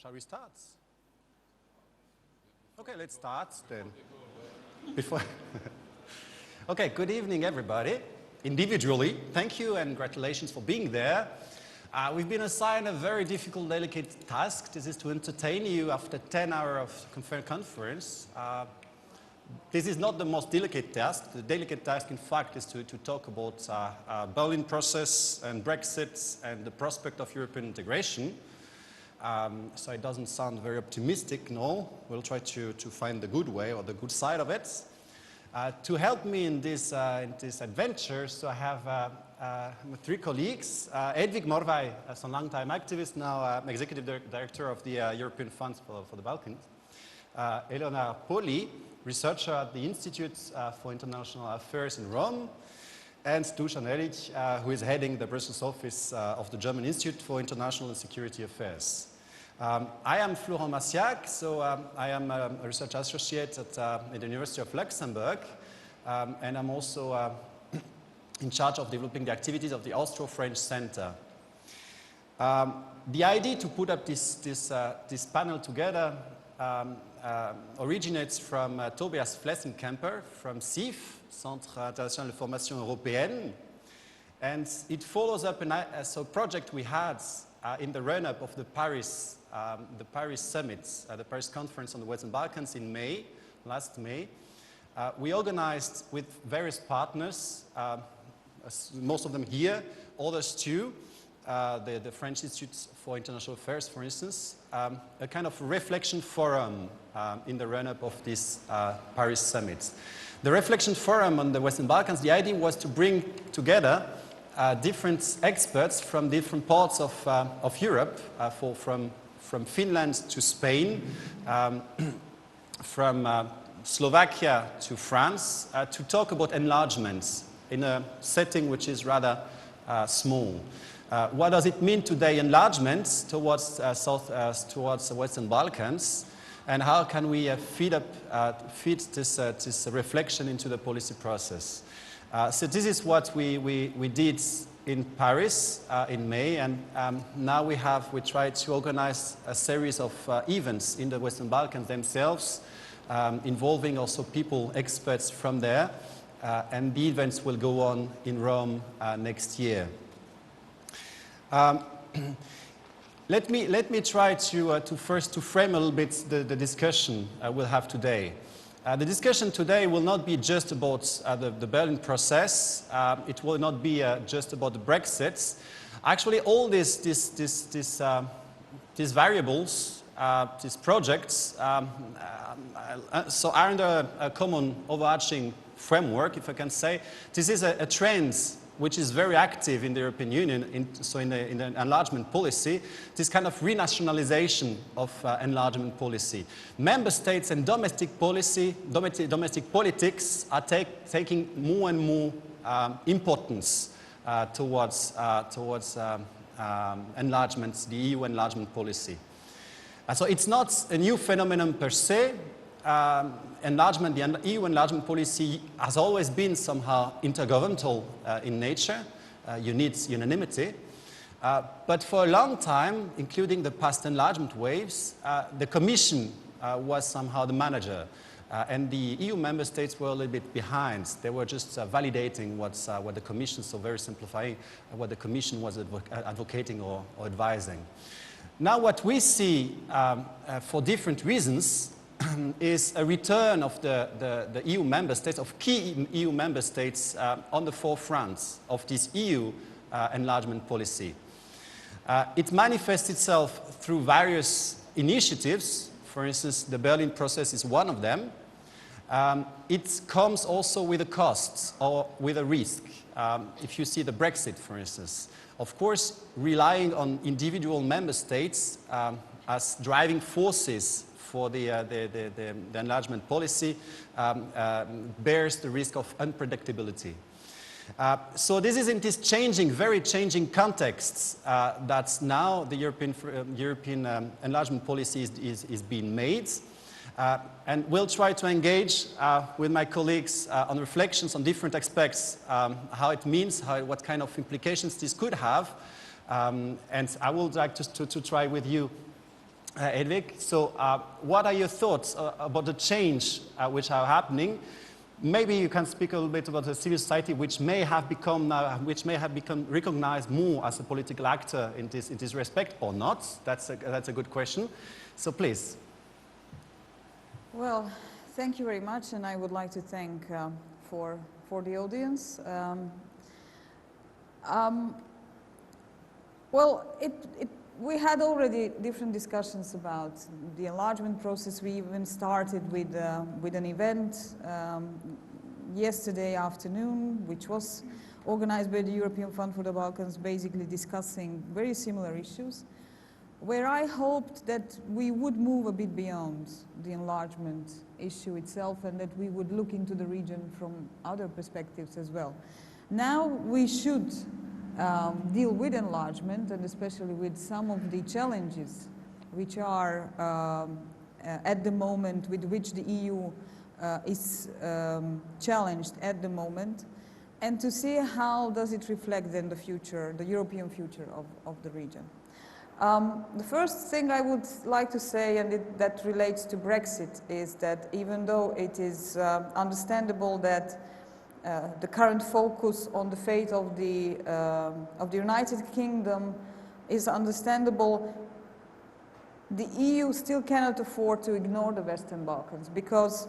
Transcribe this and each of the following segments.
Shall we start? Okay, let's start then. Before. Okay, good evening, everybody. Individually, thank you and congratulations for being there. We've been assigned a very difficult, delicate task. This is to entertain you after 10 hours of conference. This is not the most delicate task. The delicate task, in fact, is to talk about Berlin process and Brexit and the prospect of European integration. So it doesn't sound very optimistic, no. We'll try to find the good way or the good side of it. To help me in this adventure, so I have three colleagues. Edwig Morvai, as a long-time activist, now Executive Director of the European Funds for the Balkans. Eleonora Poli, researcher at the Institute for International Affairs in Rome. And Dusan Eric, who is heading the Brussels office of the German Institute for International and Security Affairs. I am Florent Massiac, so I am a research associate at the University of Luxembourg, and I'm also in charge of developing the activities of the Austro-French Center. The idea to put up this panel together originates from Tobias Flessenkemper from CIFE, Centre International de Formation Européenne, and it follows up a project we had in the run-up of the Paris Summit, the Paris Conference on the Western Balkans in May, last May. We organized with various partners, most of them here, others too, the French Institute for International Affairs, for instance, a kind of reflection forum in the run-up of this Paris Summit. The Reflection Forum on the Western Balkans, the idea was to bring together different experts from different parts of Europe, from Finland to Spain, from Slovakia to France, to talk about enlargement in a setting which is rather small. What does it mean today, enlargement towards the Western Balkans? And how can we feed this reflection into the policy process? So this is what we did in Paris in May, and now we try to organize a series of events in the Western Balkans themselves, involving also people, experts from there, and the events will go on in Rome next year. Let me try to first frame a little bit the discussion we'll have today. The discussion today will not be just about the Berlin process. It will not be just about the Brexit. Actually, all these variables, these projects, so are under a common overarching framework, if I can say. This is a trend which is very active in the European Union, in the enlargement policy, this kind of renationalization of enlargement policy. Member states and domestic politics are taking more and more importance towards enlargement, the EU enlargement policy. So it's not a new phenomenon per se. Enlargement, the EU enlargement policy has always been somehow intergovernmental in nature. You need unanimity. But for a long time, including the past enlargement waves, the Commission was somehow the manager. And the EU member states were a little bit behind. They were just validating what the Commission, so very simplifying, what the Commission was advocating or advising. Now what we see, for different reasons, is a return of the EU member states, of key EU member states on the forefront of this EU enlargement policy. It manifests itself through various initiatives. For instance, the Berlin process is one of them. It comes also with a cost or with a risk. If you see the Brexit, for instance, of course, relying on individual member states as driving forces for the enlargement policy bears the risk of unpredictability. So this is in this very changing context that now the European enlargement policy is being made. And we'll try to engage with my colleagues on reflections on different aspects, how it means, what kind of implications this could have. And I would like to try with you Edvig. So what are your thoughts about the change which are happening? Maybe you can speak a little bit about the civil society, which may have become recognized more as a political actor in this respect, or not. That's a good question. So please. Well, thank you very much, and I would like to thank for the audience. Well, we had already different discussions about the enlargement process. We even started with an event yesterday afternoon, which was organized by the European Fund for the Balkans, basically discussing very similar issues, where I hoped that we would move a bit beyond the enlargement issue itself and that we would look into the region from other perspectives as well. Now we should deal with enlargement, and especially with some of the challenges which are at the moment, with which the EU is challenged at the moment, and to see how does it reflect then the future, the European future of the region. The first thing I would like to say, and that relates to Brexit, is that even though it is understandable that the current focus on the fate of the United Kingdom is understandable, the EU still cannot afford to ignore the Western Balkans, because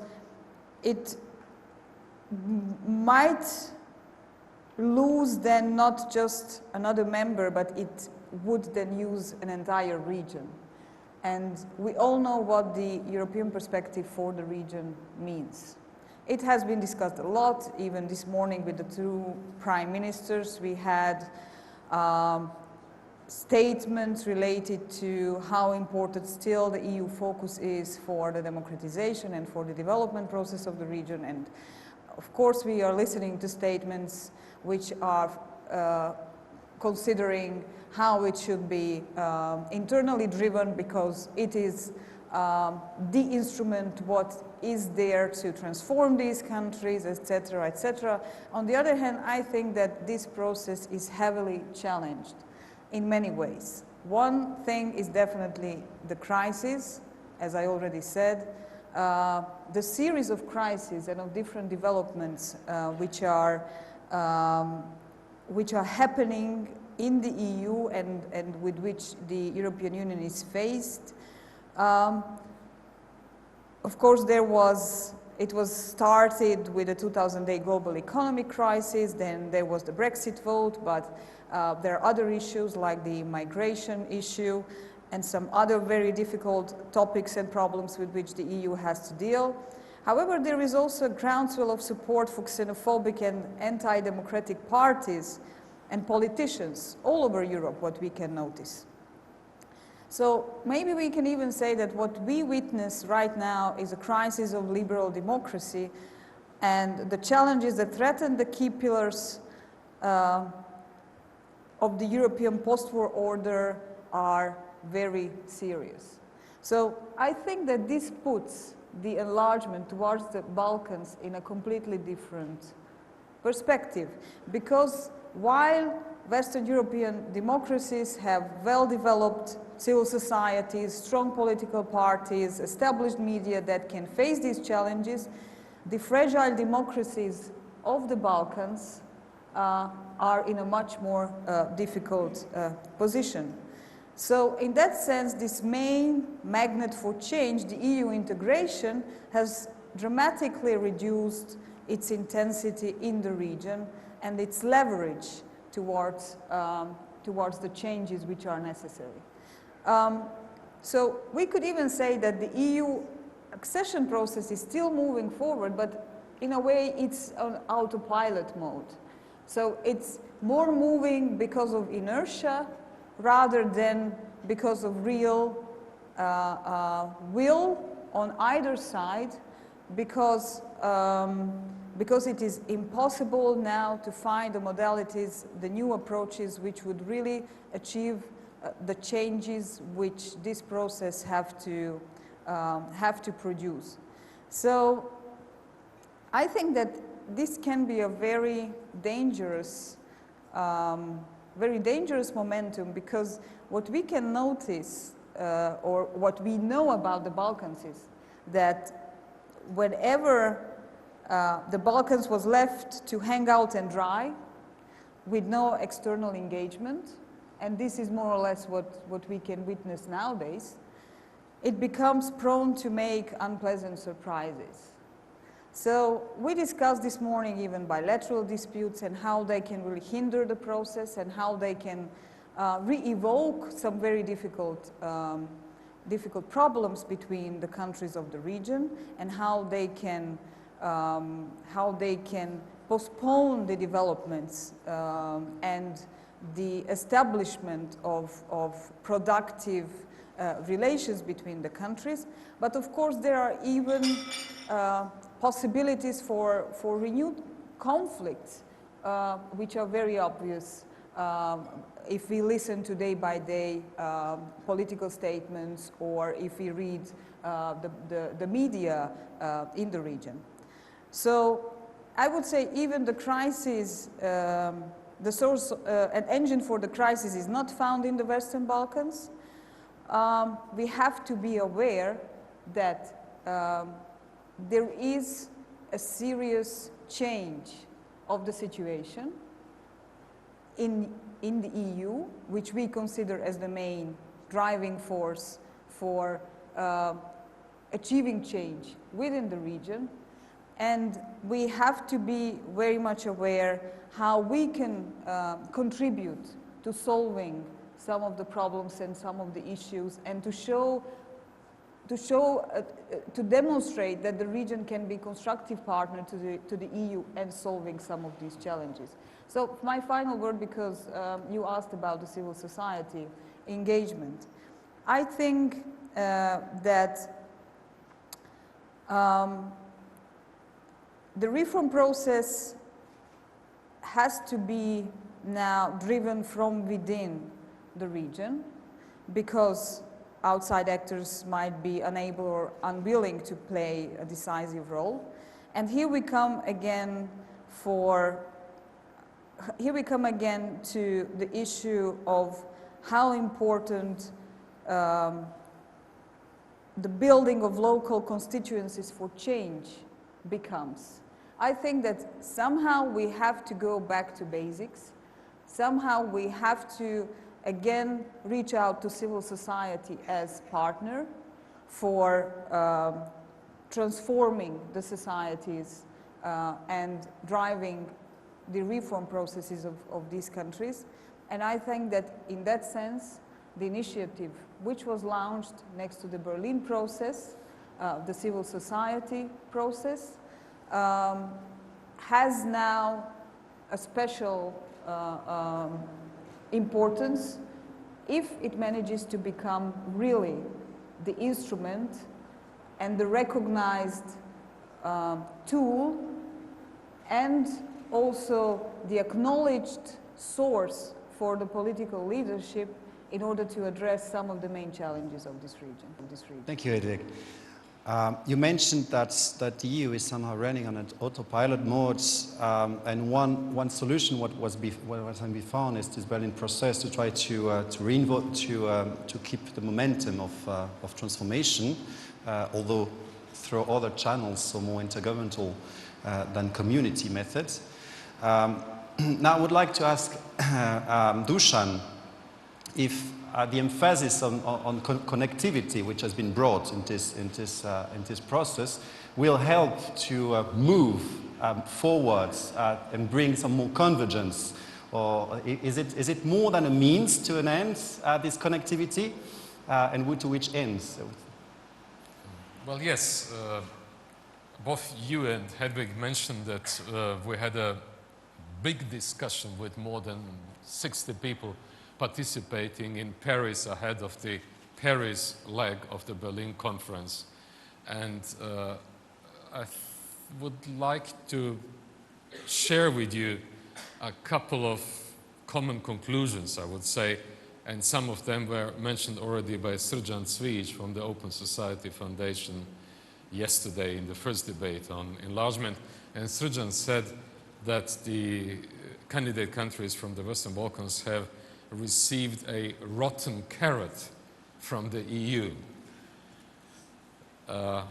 it might lose then not just another member, but it would then use an entire region. And we all know what the European perspective for the region means. It has been discussed a lot, even this morning with the two prime ministers. We had statements related to how important still the EU focus is for the democratization and for the development process of the region. And of course, we are listening to statements which are considering how it should be internally driven, because it is the instrument what is there to transform these countries, etc., etc. On the other hand, I think that this process is heavily challenged in many ways. One thing is definitely the crisis, as I already said. The series of crises and of different developments which are happening in the EU and with which the European Union is faced. Of course, it was started with the 2008 global economic crisis, then there was the Brexit vote, but there are other issues like the migration issue and some other very difficult topics and problems with which the EU has to deal. However, there is also a groundswell of support for xenophobic and anti-democratic parties and politicians all over Europe, what we can notice. So maybe we can even say that what we witness right now is a crisis of liberal democracy, and the challenges that threaten the key pillars of the European post-war order are very serious. So I think that this puts the enlargement towards the Balkans in a completely different perspective, because while Western European democracies have well-developed civil societies, strong political parties, established media that can face these challenges, the fragile democracies of the Balkans are in a much more difficult position. So in that sense, this main magnet for change, the EU integration, has dramatically reduced its intensity in the region and its leverage towards the changes which are necessary. So we could even say that the EU accession process is still moving forward, but in a way it's on autopilot mode. So it's more moving because of inertia rather than because of real will on either side, because it is impossible now to find the modalities, the new approaches which would really achieve the changes which this process have to produce. So I think that this can be a very dangerous momentum, because what we can notice or what we know about the Balkans is that whenever the Balkans was left to hang out and dry with no external engagement, and this is more or less what we can witness nowadays, it becomes prone to make unpleasant surprises. So we discussed this morning even bilateral disputes and how they can really hinder the process and how they can re-evoke some very difficult problems between the countries of the region, and how they can postpone the developments and the establishment of productive relations between the countries. But of course there are even possibilities for renewed conflicts, which are very obvious if we listen to day-by-day political statements, or if we read the media in the region. So I would say even the crisis, the source, an engine for the crisis is not found in the Western Balkans. We have to be aware that there is a serious change of the situation in the EU, which we consider as the main driving force for achieving change within the region. And we have to be very much aware how we can contribute to solving some of the problems and some of the issues, and to demonstrate that the region can be a constructive partner to the EU and solving some of these challenges. So my final word, because you asked about the civil society engagement. I think that the reform process has to be now driven from within the region, because outside actors might be unable or unwilling to play a decisive role. And here we come again to the issue of how important the building of local constituencies for change becomes. I think that somehow we have to go back to basics. Somehow we have to again reach out to civil society as partner for transforming the societies and driving the reform processes of these countries. And I think that in that sense, the initiative which was launched next to the Berlin process, the civil society process, has now a special importance if it manages to become really the instrument and the recognized tool, and also the acknowledged source for the political leadership in order to address some of the main challenges of this region. Thank you, Edwig. You mentioned that the EU is somehow running on an autopilot mode, and one solution what can be found is this Berlin process to try to keep the momentum of transformation, although through other channels, so more intergovernmental than community methods. Now I would like to ask Dusan if the emphasis on connectivity, which has been brought in this process, will help to move forwards and bring some more convergence, or is it more than a means to an end, this connectivity, and to which ends? Well, yes. Both you and Hedwig mentioned that we had a big discussion with more than 60 people participating in Paris ahead of the Paris leg of the Berlin conference. And I would like to share with you a couple of common conclusions, I would say, and some of them were mentioned already by Srđan Cvijić from the Open Society Foundation yesterday in the first debate on enlargement. And Srđan said that the candidate countries from the Western Balkans have received a rotten carrot from the EU.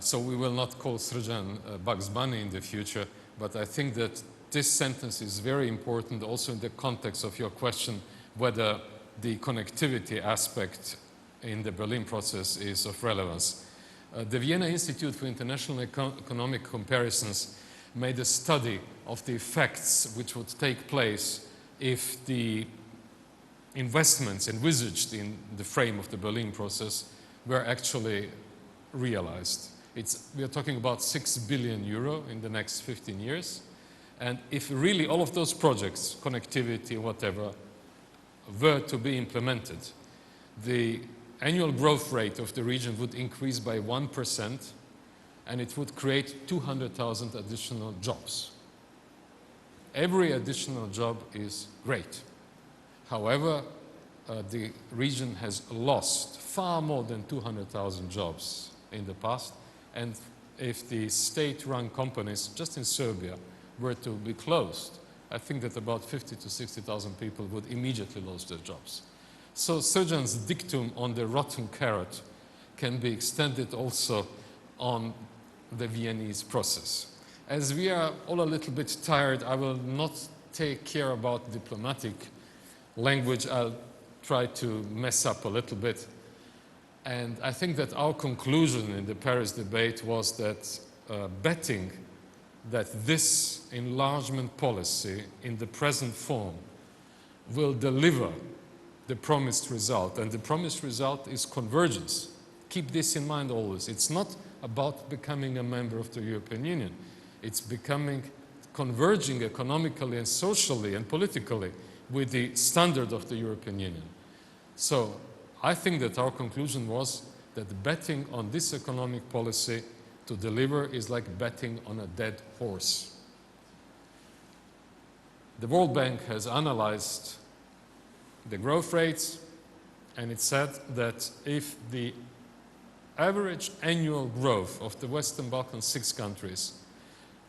So we will not call Srđan Bugs Bunny in the future, but I think that this sentence is very important also in the context of your question whether the connectivity aspect in the Berlin process is of relevance. The Vienna Institute for International Economic Comparisons made a study of the effects which would take place if the investments envisaged in the frame of the Berlin process were actually realized. We are talking about 6 billion euro in the next 15 years. And if really all of those projects, connectivity, whatever, were to be implemented, the annual growth rate of the region would increase by 1%, and it would create 200,000 additional jobs. Every additional job is great. However, the region has lost far more than 200,000 jobs in the past, and if the state-run companies just in Serbia were to be closed, I think that about 50 to 60,000 people would immediately lose their jobs. So Srđan's dictum on the rotten carrot can be extended also on the Viennese process. As we are all a little bit tired, I will not take care about diplomatic language. I'll try to mess up a little bit. And I think that our conclusion in the Paris debate was that betting that this enlargement policy in the present form will deliver the promised result. And the promised result is convergence. Keep this in mind always. It's not about becoming a member of the European Union. It's converging economically and socially and politically with the standard of the European Union. So I think that our conclusion was that betting on this economic policy to deliver is like betting on a dead horse. The World Bank has analyzed the growth rates, and it said that if the average annual growth of the Western Balkans 6 countries,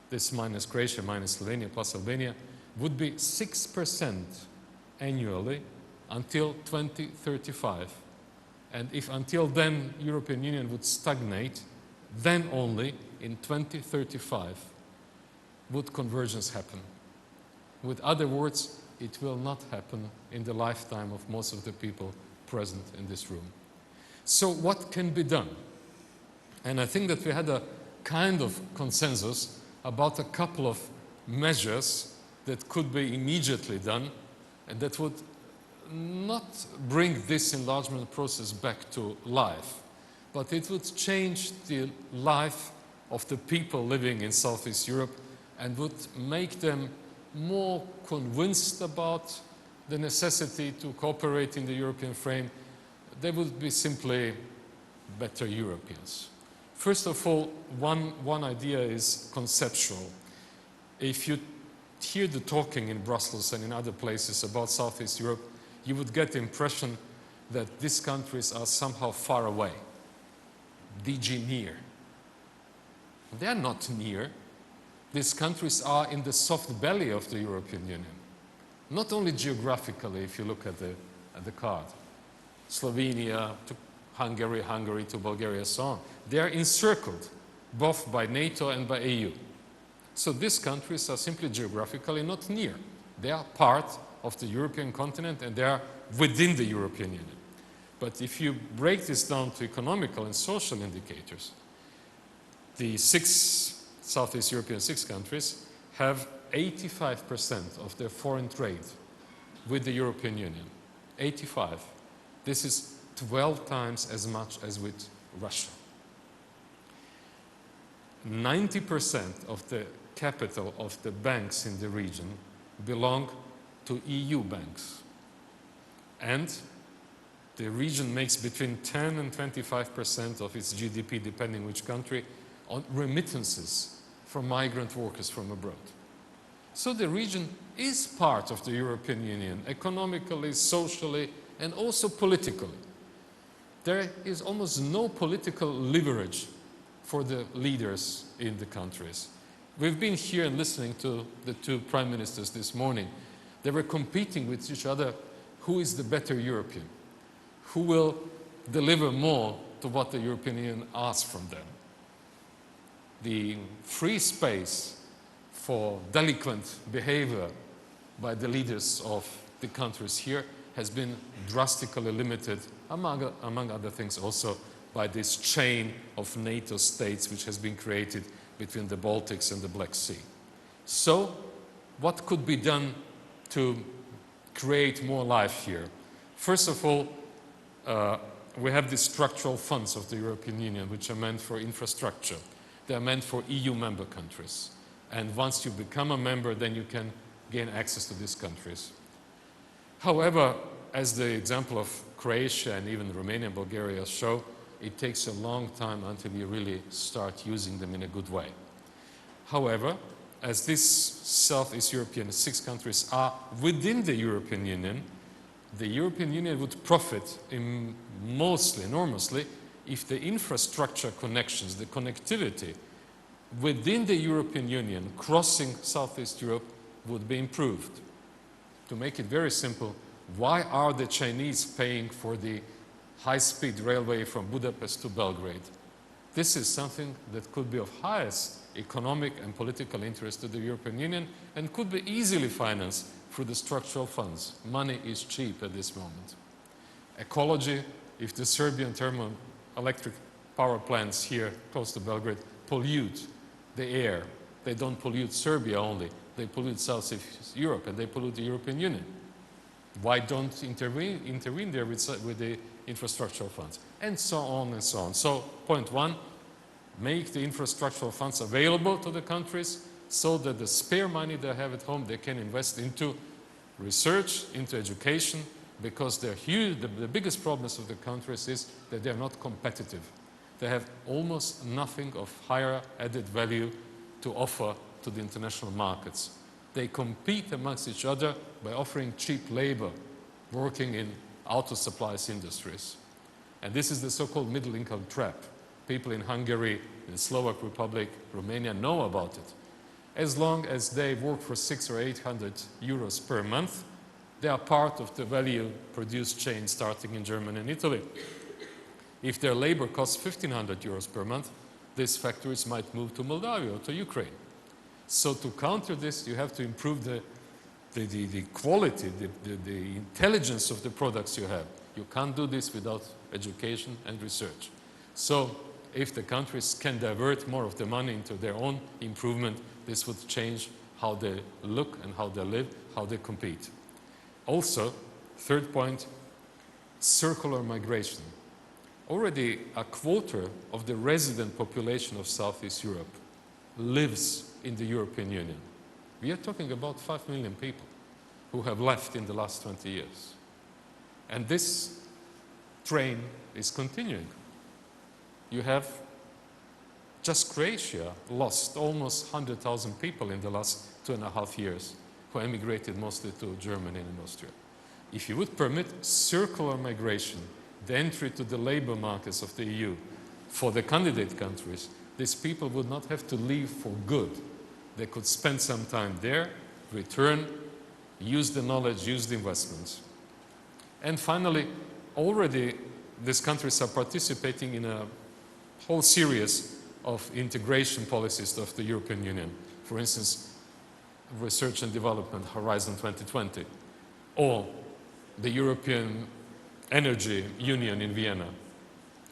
this minus Croatia, minus Slovenia, plus Albania, would be 6% annually until 2035. And if until then European Union would stagnate, then only in 2035 would convergence happen. With other words, it will not happen in the lifetime of most of the people present in this room. So what can be done? And I think that we had a kind of consensus about a couple of measures that could be immediately done and that would not bring this enlargement process back to life, but it would change the life of the people living in Southeast Europe and would make them more convinced about the necessity to cooperate in the European frame. They would be simply better Europeans. First of all, one idea is conceptual. If you hear the talking in Brussels and in other places about Southeast Europe, you would get the impression that these countries are somehow far away, DG near. They are not near. These countries are in the soft belly of the European Union. Not only geographically, if you look at the card. Slovenia to Hungary, Hungary to Bulgaria, so on. They are encircled both by NATO and by EU. So these countries are simply geographically not near. They are part of the European continent and they are within the European Union. But if you break this down to economical and social indicators, the 6 Southeast European 6 countries have 85% of their foreign trade with the European Union. 85. This is 12 times as much as with Russia. 90% of the capital of the banks in the region belong to EU banks. And the region makes between 10 and 25% of its GDP, depending which country, on remittances from migrant workers from abroad. So the region is part of the European Union, economically, socially, and also politically. There is almost no political leverage for the leaders in the countries. We've been here and listening to the 2 prime ministers this morning. They were competing with each other, who is the better European? Who will deliver more to what the European Union asks from them. The free space for delinquent behavior by the leaders of the countries here has been drastically limited, among other things also by this chain of NATO states which has been created between the Baltics and the Black Sea. So, what could be done to create more life here? First of all, we have the structural funds of the European Union which are meant for infrastructure. They are meant for EU member countries. And once you become a member, then you can gain access to these countries. However, as the example of Croatia and even Romania and Bulgaria show, it takes a long time until you really start using them in a good way. However, as these Southeast European 6 countries are within the European Union would profit enormously, if the infrastructure connections, the connectivity within the European Union crossing Southeast Europe would be improved. To make it very simple, why are the Chinese paying for the high-speed railway from Budapest to Belgrade? This is something that could be of highest economic and political interest to the European Union and could be easily financed through the structural funds. Money is cheap at this moment. Ecology, if the Serbian thermoelectric power plants here close to Belgrade pollute the air, they don't pollute Serbia only, they pollute Southeast Europe and they pollute the European Union. Why don't intervene there with the infrastructural funds? And so on and so on. So, point one, make the infrastructural funds available to the countries so that the spare money they have at home they can invest into research, into education, because they're huge. The biggest problems of the countries is that they're not competitive. They have almost nothing of higher added value to offer to the international markets. They compete amongst each other by offering cheap labor, working in auto supplies industries. And this is the so-called middle income trap. People in Hungary, in the Slovak Republic, Romania know about it. As long as they work for 600 or 800 euros per month, they are part of the value produced chain starting in Germany and Italy. If their labor costs 1,500 euros per month, these factories might move to Moldavia or to Ukraine. So to counter this, you have to improve the quality, the intelligence of the products you have. You can't do this without education and research. So if the countries can divert more of the money into their own improvement, this would change how they look and how they live, how they compete. Also, third point, circular migration. Already a quarter of the resident population of Southeast Europe lives in the European Union. We are talking about 5 million people who have left in the last 20 years. And this train is continuing. You have just Croatia lost almost 100,000 people in the last 2.5 years who emigrated mostly to Germany and Austria. If you would permit circular migration, the entry to the labor markets of the EU for the candidate countries, these people would not have to leave for good. They could spend some time there, return, use the knowledge, use the investments. And finally, already these countries are participating in a whole series of integration policies of the European Union. For instance, Research and Development Horizon 2020, or the European Energy Union in Vienna,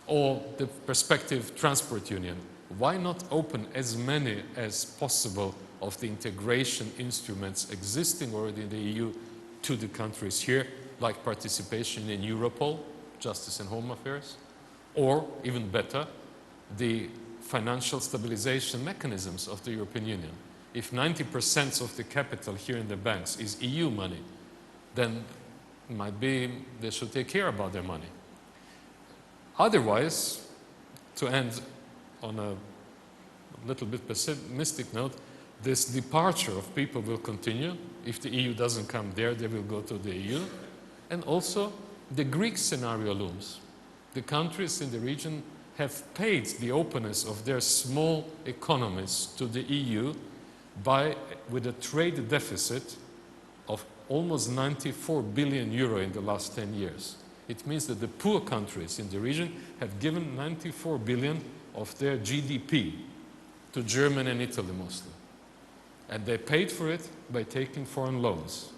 or the Perspective Transport Union. Why not open as many as possible of the integration instruments existing already in the EU to the countries here, like participation in Europol, Justice and Home Affairs, or even better, the financial stabilization mechanisms of the European Union. If 90% of the capital here in the banks is EU money, then it might be they should take care about their money. Otherwise, to end on a little bit pessimistic note, this departure of people will continue. If the EU doesn't come there, they will go to the EU. And also, the Greek scenario looms. The countries in the region have paid the openness of their small economies to the EU with a trade deficit of almost 94 billion euro in the last 10 years. It means that the poor countries in the region have given 94 billion of their GDP to Germany and Italy mostly. And they paid for it by taking foreign loans,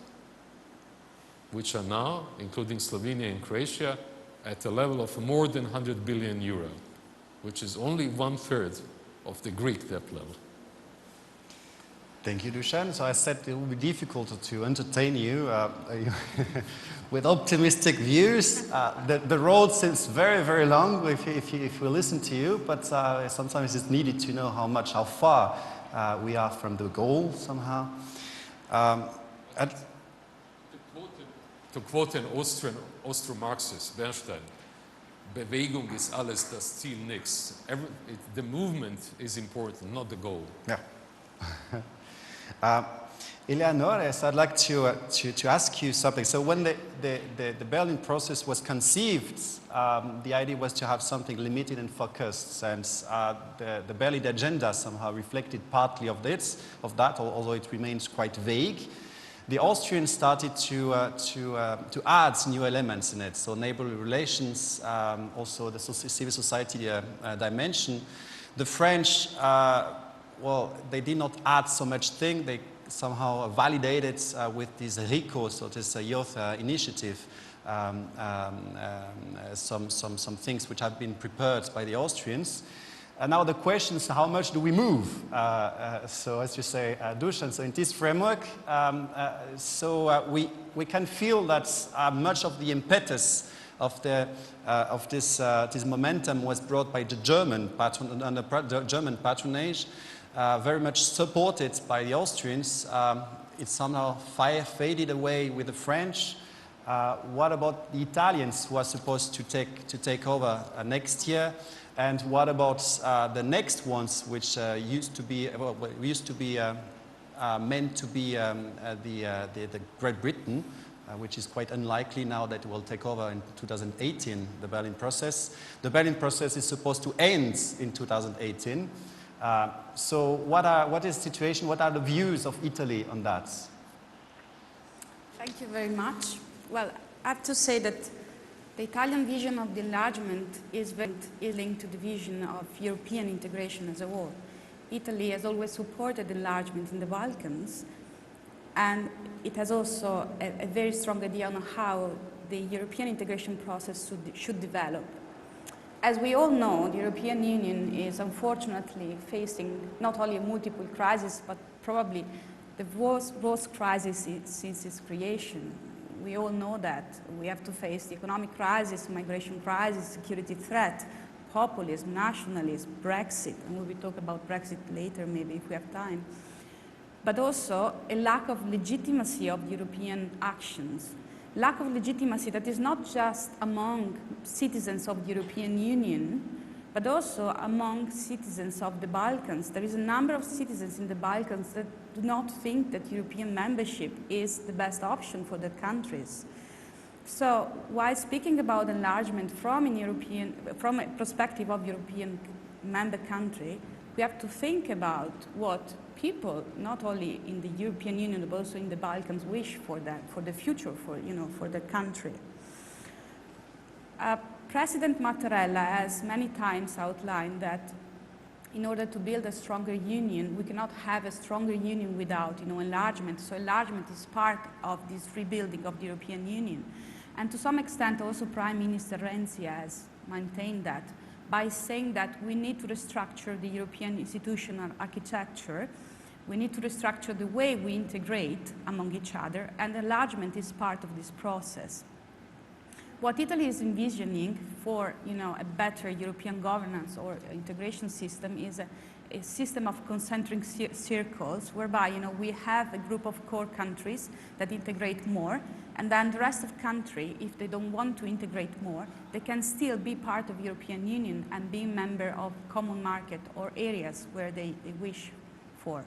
which are now, including Slovenia and Croatia, at a level of more than 100 billion euro, which is only 1/3 of the Greek debt level. Thank you, Dusan. So I said it will be difficult to entertain you with optimistic views. The road seems very, very long if we listen to you, but sometimes it's needed to know how far we are from the goal somehow. To quote an Austro-Marxist, Bernstein, Bewegung ist alles, das Ziel nichts. The movement is important, not the goal. Yeah. Eleonores, I'd like to ask you something. So when the Berlin process was conceived, the idea was to have something limited and focused, and the Berlin agenda somehow reflected partly of that, although it remains quite vague. The Austrians started to add new elements in it, so neighborly relations, also the civil society dimension. The French, well, they did not add so much thing. They somehow validated with this RICO, so this youth initiative, some things which have been prepared by the Austrians. And now the question is, how much do we move? So as you say, Dusan, so in this framework, we can feel that much of the impetus of this momentum was brought by the German under the German patronage, very much supported by the Austrians. It somehow faded away with the French. What about the Italians who are supposed to take over next year? And what about the next ones, which used to be meant to be the Great Britain, which is quite unlikely now that it will take over in 2018, the Berlin process. The Berlin process is supposed to end in 2018. So what is the situation? What are the views of Italy on that? Thank you very much. Well, I have to say that the Italian vision of the enlargement is linked to the vision of European integration as a whole. Italy has always supported enlargement in the Balkans, and it has also a very strong idea on how the European integration process should develop. As we all know, the European Union is unfortunately facing not only a multiple crisis, but probably the worst crisis since its creation. We all know that we have to face the economic crisis, migration crisis, security threat, populism, nationalism, Brexit, and we will talk about Brexit later maybe if we have time, but also a lack of legitimacy of European actions. Lack of legitimacy that is not just among citizens of the European Union, but also among citizens of the Balkans. There is a number of citizens in the Balkans that do not think that European membership is the best option for their countries. So while speaking about enlargement from a perspective of European member country, we have to think about what people, not only in the European Union, but also in the Balkans, wish for that, for the future, for the country. President Mattarella has many times outlined that in order to build a stronger union, we cannot have a stronger union without enlargement. So enlargement is part of this rebuilding of the European Union. And to some extent, also Prime Minister Renzi has maintained that by saying that we need to restructure the European institutional architecture, we need to restructure the way we integrate among each other, and enlargement is part of this process. What Italy is envisioning for a better European governance or integration system is a system of concentric circles whereby we have a group of core countries that integrate more, and then the rest of the country, if they don't want to integrate more, they can still be part of the European Union and be a member of common market or areas where they wish for.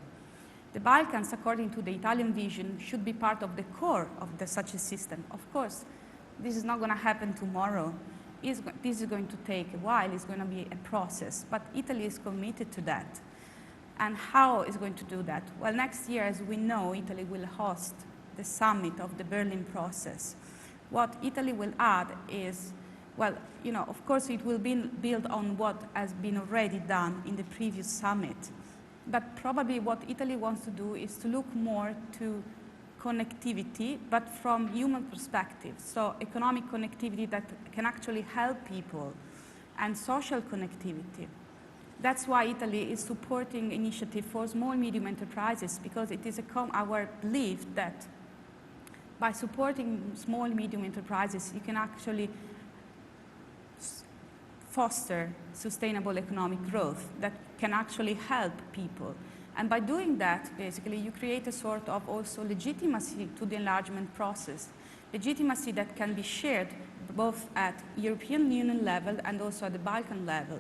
The Balkans, according to the Italian vision, should be part of the core of such a system. Of course, this is not going to happen tomorrow. This is going to take a while. It's going to be a process. But Italy is committed to that. And how is going to do that? Well, next year, as we know, Italy will host the summit of the Berlin process, What Italy will add is, well, you know, of course it will be built on what has been already done in the previous summit. But probably what Italy wants to do is to look more to connectivity, but from human perspective. So economic connectivity that can actually help people, and social connectivity. That's why Italy is supporting initiative for small medium enterprises, because it is our belief that by supporting small medium enterprises, you can actually foster sustainable economic growth that can actually help people. And by doing that, basically, you create a sort of also legitimacy to the enlargement process, legitimacy that can be shared both at European Union level and also at the Balkan level.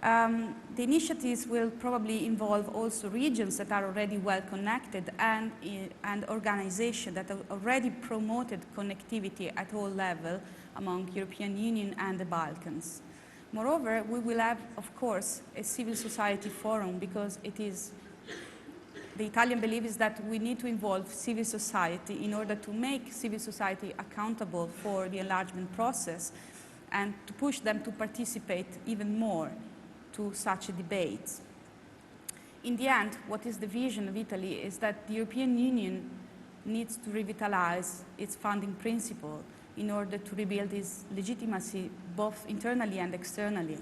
The initiatives will probably involve also regions that are already well connected and organizations that have already promoted connectivity at all levels among European Union and the Balkans. Moreover, we will have, of course, a civil society forum, because it is the Italian belief is that we need to involve civil society in order to make civil society accountable for the enlargement process and to push them to participate even more to such a debate. In the end, what is the vision of Italy is that the European Union needs to revitalize its founding principle in order to rebuild its legitimacy both internally and externally.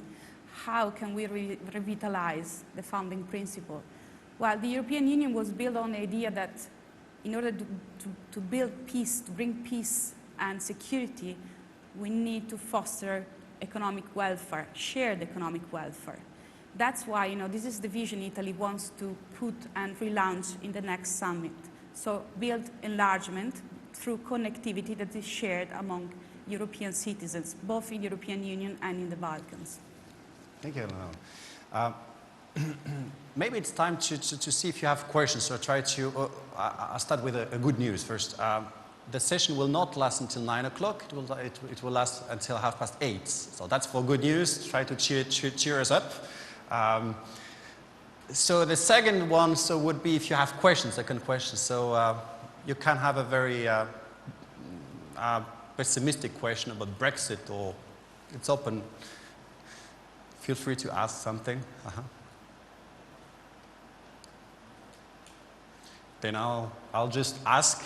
How can we revitalize the founding principle? Well, the European Union was built on the idea that in order to build peace, to bring peace and security, we need to foster economic welfare, shared economic welfare. That's why, you know, this is the vision Italy wants to put and relaunch in the next summit. So build enlargement through connectivity that is shared among European citizens, both in the European Union and in the Balkans. Thank you, Eleanor. Maybe it's time to see if you have questions. So try to, I'll start with a good news first. The session will not last until 9 o'clock. It will last until 8:30. So that's for good news. Try to cheer us up. So the second one would be if you have questions, second question. So you can have a very pessimistic question about Brexit, or it's open. Feel free to ask something. Then I'll just ask.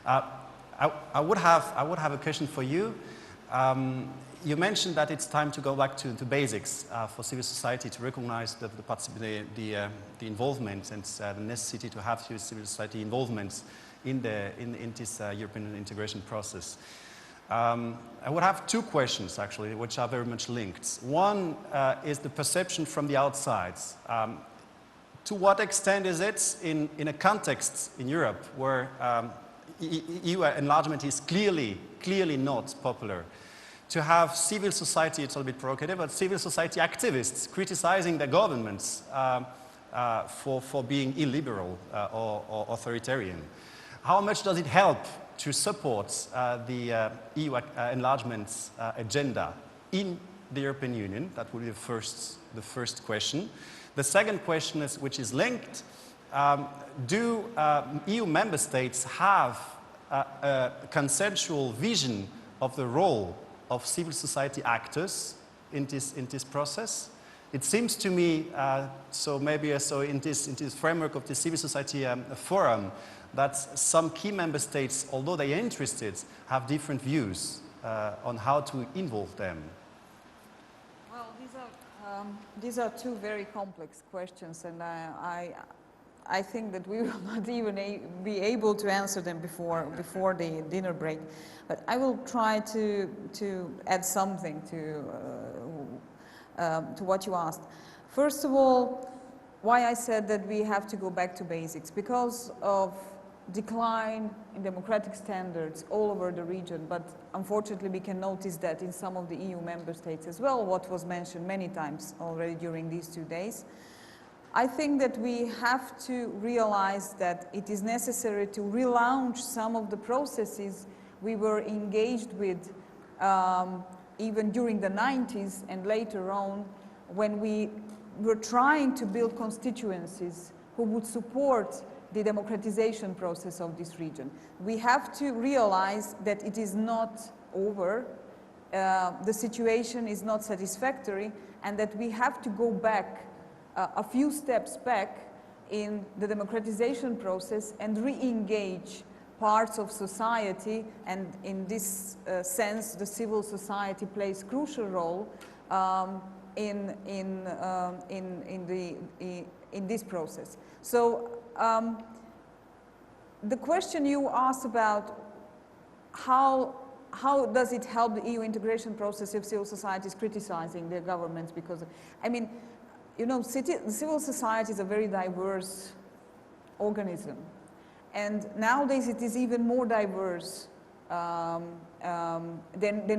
I would have a question for you. You mentioned that it's time to go back to basics for civil society, to recognize the involvement and the necessity to have civil society involvement in this European integration process. I would have two questions, actually, which are very much linked. One is the perception from the outside. To what extent is it in a context in Europe where EU enlargement is clearly not popular, to have civil society, it's a little bit provocative, but civil society activists criticizing the governments for being illiberal or authoritarian? How much does it help to support the EU enlargement agenda in the European Union? That would be the first question. The second question, which is linked, do EU member states have a consensual vision of the role of civil society actors in this process? It seems to me, in this framework of the civil society forum, that some key member states, although they are interested, have different views on how to involve them. Well, these are two very complex questions, and I think that we will not even be able to answer them before the dinner break. But I will try to add something to what you asked. First of all, why I said that we have to go back to basics, because of decline in democratic standards all over the region, but unfortunately we can notice that in some of the EU member states as well, what was mentioned many times already during these 2 days. I think that we have to realize that it is necessary to relaunch some of the processes we were engaged with even during the 90s and later on, when we were trying to build constituencies who would support the democratization process of this region. We have to realize that it is not over, the situation is not satisfactory, and that we have to go back a few steps back in the democratization process and re-engage parts of society, and in this sense the civil society plays a crucial role in this process. So the question you asked about how does it help the EU integration process if civil society is criticizing their governments? Because, I mean, you know, civil society is a very diverse organism. And nowadays it is even more diverse than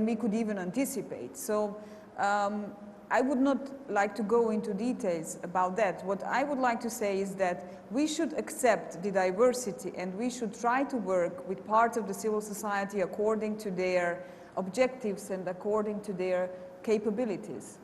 we could even anticipate. So I would not like to go into details about that. What I would like to say is that we should accept the diversity, and we should try to work with parts of the civil society according to their objectives and according to their capabilities.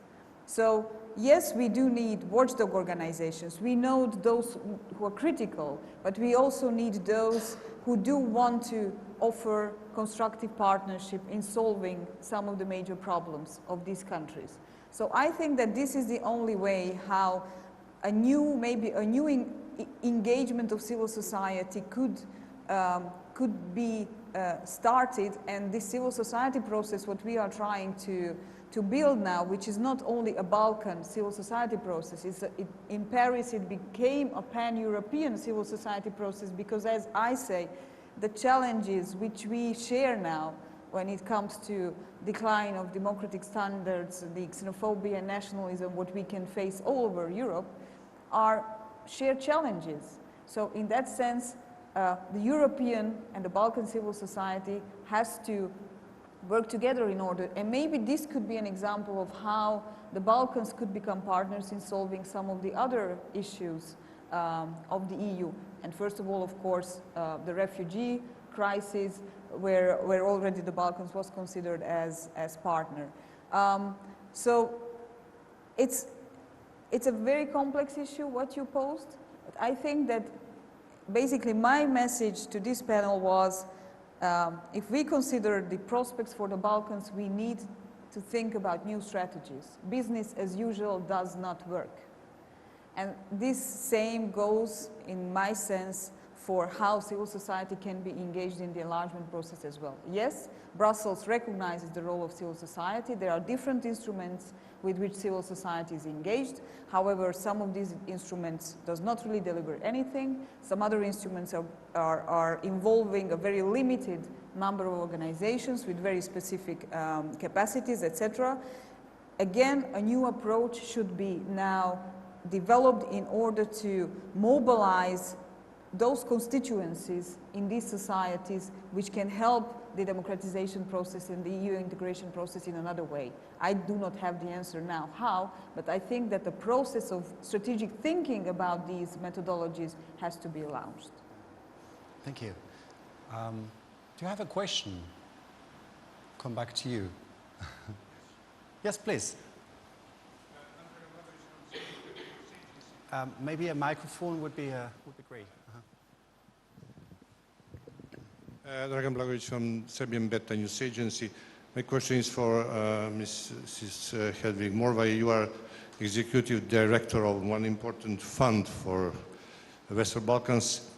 So yes, we do need watchdog organizations. We know those who are critical, but we also need those who do want to offer constructive partnership in solving some of the major problems of these countries. So I think that this is the only way how maybe a new engagement of civil society could be started, and this civil society process, what we are trying to build now, which is not only a Balkan civil society process, in Paris it became a pan-European civil society process, because as I say, the challenges which we share now when it comes to decline of democratic standards, the xenophobia and nationalism, what we can face all over Europe, are shared challenges. So in that sense, the European and the Balkan civil society has to work together in order, and maybe this could be an example of how the Balkans could become partners in solving some of the other issues of the EU. And first of all, of course, the refugee crisis, where already the Balkans was considered as partner. So it's a very complex issue, what you posed, but I think that basically my message to this panel was, if we consider the prospects for the Balkans, we need to think about new strategies. Business as usual does not work. And this same goes, in my sense, for how civil society can be engaged in the enlargement process as well. Yes, Brussels recognizes the role of civil society. There are different instruments with which civil society is engaged. However, some of these instruments does not really deliver anything. Some other instruments are involving a very limited number of organizations with very specific capacities, etc. Again, a new approach should be now developed in order to mobilize those constituencies in these societies which can help the democratization process and the EU integration process in another way. I do not have the answer now how, but I think that the process of strategic thinking about these methodologies has to be launched. Thank you. Do you have a question? Come back to you. Yes, please. Maybe a microphone would be great. Dragan Blagovic from Serbian Beta News Agency. My question is for Mrs. Hedvig Morvai. You are executive director of one important fund for the Western Balkans.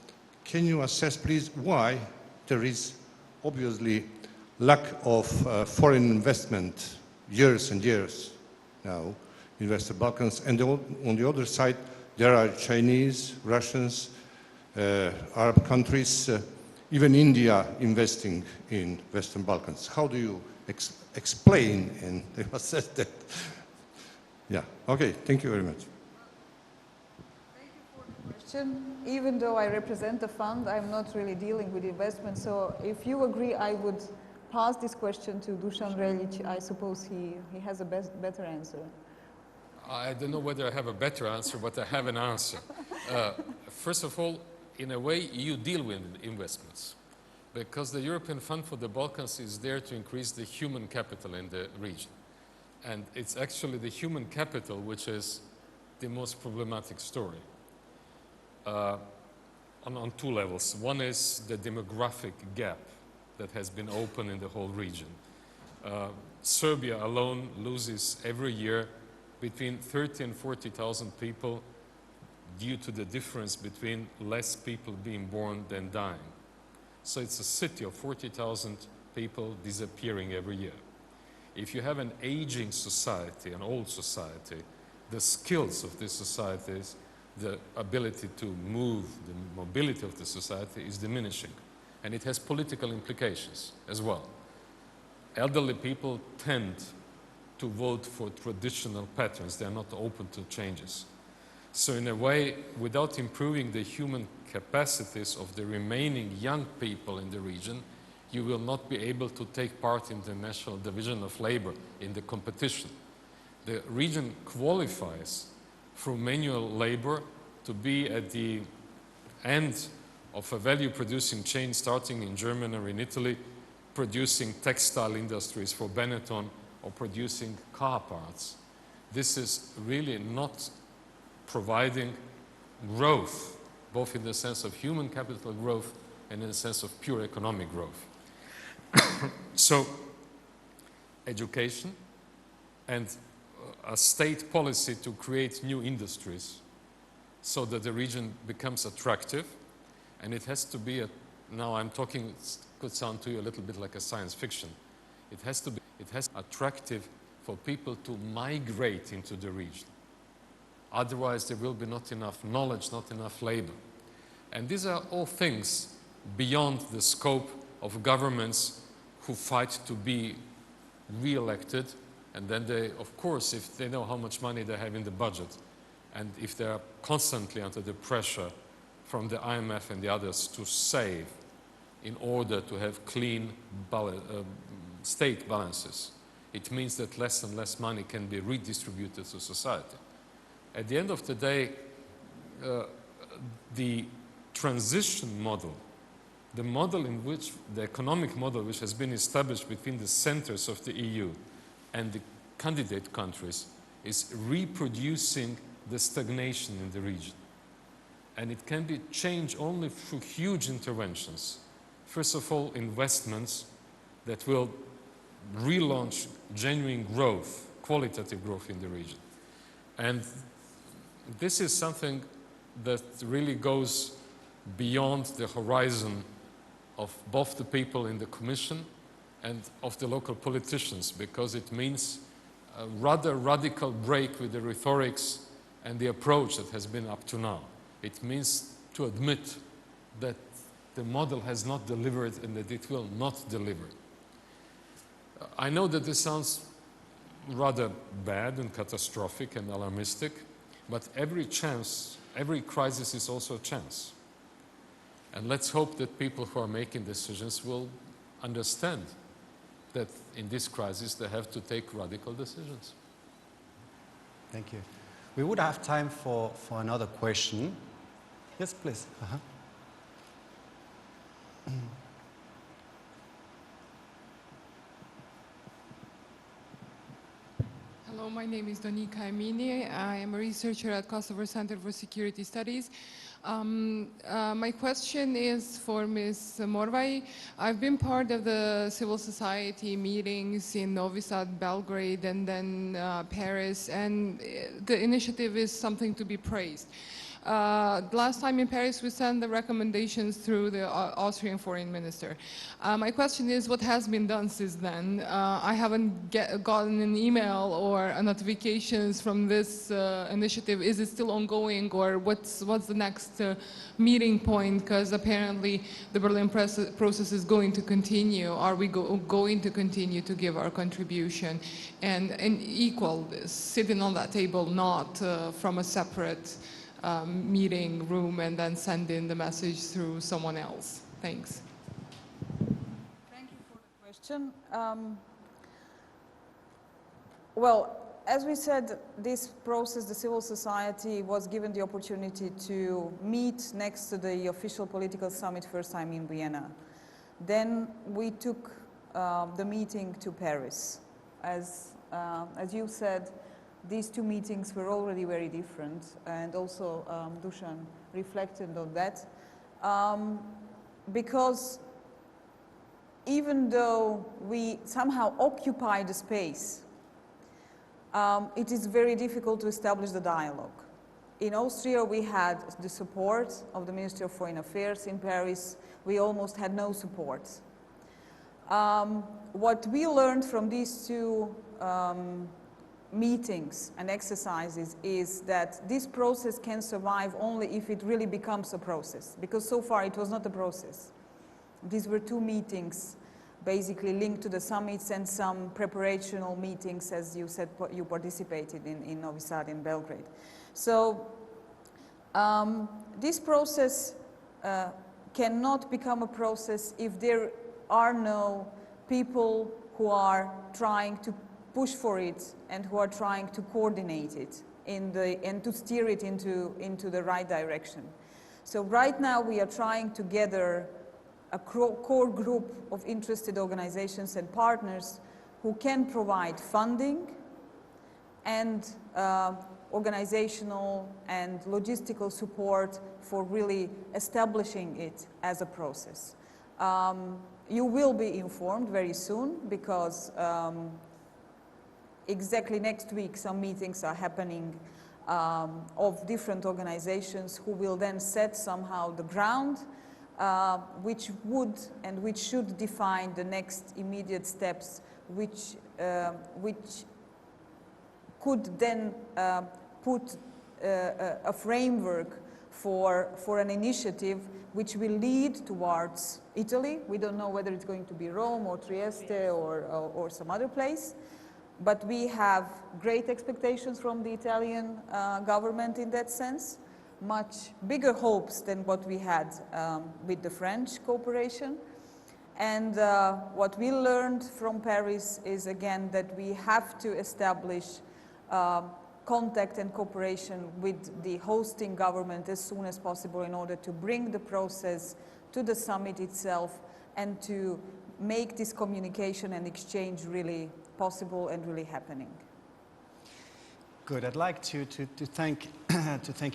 Can you assess, please, why there is obviously lack of foreign investment years and years now in Western Balkans, and on the other side there are Chinese, Russians, Arab countries, even India investing in Western Balkans. How do you explain and assess that? Yeah, okay, thank you very much. Thank you for the question. Even though I represent the fund, I'm not really dealing with investment, so if you agree, I would pass this question to Dusan Reljic. I suppose he has a better answer. I don't know whether I have a better answer, but I have an answer. First of all, in a way, you deal with investments, because the European Fund for the Balkans is there to increase the human capital in the region. And it's actually the human capital which is the most problematic story. on two levels. One is the demographic gap that has been open in the whole region. Serbia alone loses every year between 30 and 40,000 people due to the difference between less people being born than dying. So it's a city of 40,000 people disappearing every year. If you have an aging society, an old society, the skills of these societies, the ability to move, the mobility of the society is diminishing. And it has political implications as well. Elderly people tend to vote for traditional patterns. They are not open to changes. So in a way, without improving the human capacities of the remaining young people in the region, you will not be able to take part in the national division of labor in the competition. The region qualifies through manual labor to be at the end of a value-producing chain starting in Germany or in Italy, producing textile industries for Benetton or producing car parts. This is really not providing growth, both in the sense of human capital growth and in the sense of pure economic growth. So, education and a state policy to create new industries so that the region becomes attractive, and it has to be, now I'm talking, it could sound to you a little bit like a science fiction. It has to be attractive for people to migrate into the region. Otherwise, there will be not enough knowledge, not enough labor. And these are all things beyond the scope of governments who fight to be re-elected, and then they, of course, if they know how much money they have in the budget, and if they are constantly under the pressure from the IMF and the others to save in order to have clean state balances, it means that less and less money can be redistributed to society. At the end of the day, the transition model, the model in which, the economic model which has been established between the centers of the EU and the candidate countries, is reproducing the stagnation in the region. And it can be changed only through huge interventions. First of all, investments that will relaunch genuine growth, qualitative growth in the region. And this is something that really goes beyond the horizon of both the people in the Commission and of the local politicians, because it means a rather radical break with the rhetorics and the approach that has been up to now. It means to admit that the model has not delivered and that it will not deliver. I know that this sounds rather bad and catastrophic and alarmistic, but every crisis is also a chance. And let's hope that people who are making decisions will understand that in this crisis they have to take radical decisions. Thank you. We would have time for another question. Yes, please. Hello, my name is Donika Emini. I am a researcher at Kosovo Center for Security Studies. My question is for Ms. Morvai. I've been part of the civil society meetings in Novi Sad, Belgrade, and then Paris, and the initiative is something to be praised. Last time in Paris, we sent the recommendations through the Austrian foreign minister. My question is, what has been done since then? I haven't gotten an email or a notifications from this initiative. Is it still ongoing, or what's the next meeting point? Because apparently the Berlin process is going to continue. Are we going to continue to give our contribution and equal this, sitting on that table, not from a separate meeting room and then send in the message through someone else? Thanks. Thank you for the question. Well, as we said, this process, the civil society was given the opportunity to meet next to the official political summit first time in Vienna. Then we took the meeting to Paris. As you said, these two meetings were already very different, and also Dusan reflected on that. because even though we somehow occupy the space, it is very difficult to establish the dialogue. In Austria, we had the support of the Ministry of Foreign Affairs. In Paris, we almost had no support. What we learned from these two meetings and exercises is that this process can survive only if it really becomes a process, because so far it was not a process. These were two meetings basically linked to the summits and some preparational meetings, as you said, you participated in Novi Sad and Belgrade. So this process cannot become a process if there are no people who are trying to push for it and who are trying to coordinate it and to steer it into the right direction. So right now we are trying to gather a core group of interested organizations and partners who can provide funding and organizational and logistical support for really establishing it as a process. You will be informed very soon because exactly next week some meetings are happening of different organizations who will then set somehow the ground which would and which should define the next immediate steps which could then put a framework for an initiative which will lead towards Italy. We don't know whether it's going to be Rome or Trieste or some other place, but we have great expectations from the Italian government in that sense, much bigger hopes than what we had with the French cooperation. And what we learned from Paris is again that we have to establish contact and cooperation with the hosting government as soon as possible in order to bring the process to the summit itself and to make this communication and exchange really possible and really happening. Good. I'd like to thank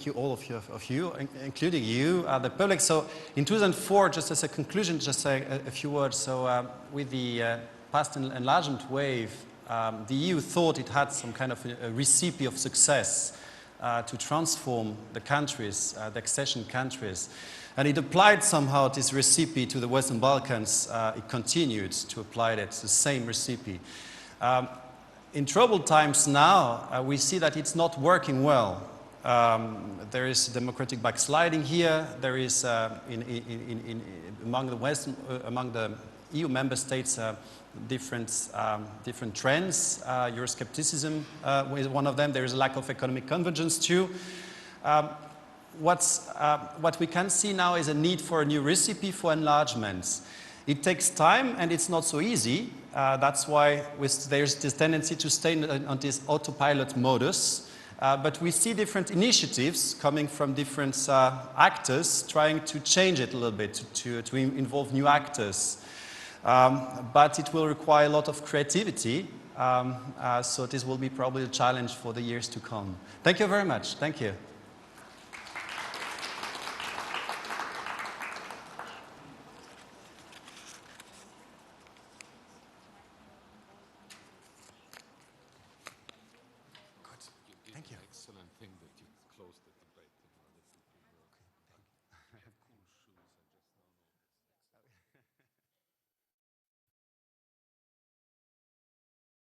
you all of you, including you, the public. So in 2004, just as a conclusion, just a few words. So with the past enlargement wave, the EU thought it had some kind of a recipe of success to transform the countries, the accession countries. And it applied somehow this recipe to the Western Balkans. It continued to apply it, the same recipe. In troubled times now, we see that it's not working well. There is democratic backsliding here. There is, among the EU member states, different trends. Euroscepticism is one of them. There is a lack of economic convergence too. What we can see now is a need for a new recipe for enlargement. It takes time and it's not so easy. That's why there's this tendency to stay on this autopilot modus. But we see different initiatives coming from different actors trying to change it a little bit, to involve new actors. But it will require a lot of creativity. So this will be probably a challenge for the years to come. Thank you very much. Thank you. Thank you. Excellent thing that you